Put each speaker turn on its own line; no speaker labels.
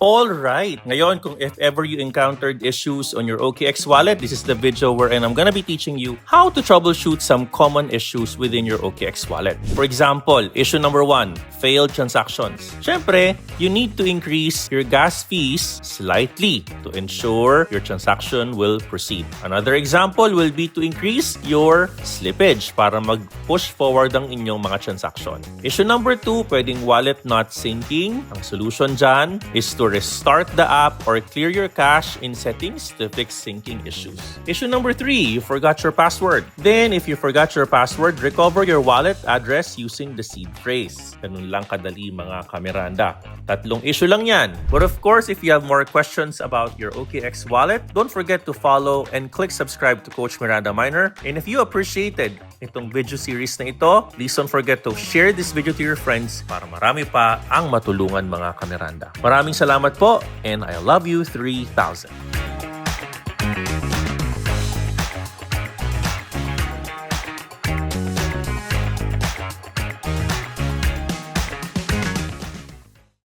Alright, ngayon kung if ever you encountered issues on your OKX wallet, this is the video wherein I'm gonna be teaching you how to troubleshoot some common issues within your OKX wallet. For example, issue number 1, failed transactions. Syempre, you need to increase your gas fees slightly to ensure your transaction will proceed. Another example will be to increase your slippage para mag-push forward ang inyong mga transaction. Issue number 2, pwedeng wallet not syncing. Ang solution dyan is to restart the app or clear your cache in settings to fix syncing issues. Issue number 3, you forgot your password. Then, if you forgot your password, recover your wallet address using the seed phrase. Ganun lang kadali mga kamiranda. Tatlong issue lang yan. But of course, if you have more questions about your OKX wallet, don't forget to follow and click subscribe to Coach Miranda Miner. And if you appreciated itong video series na ito, please don't forget to share this video to your friends para marami pa ang matulungan mga kamiranda. Maraming salamat po and I love you 3,000.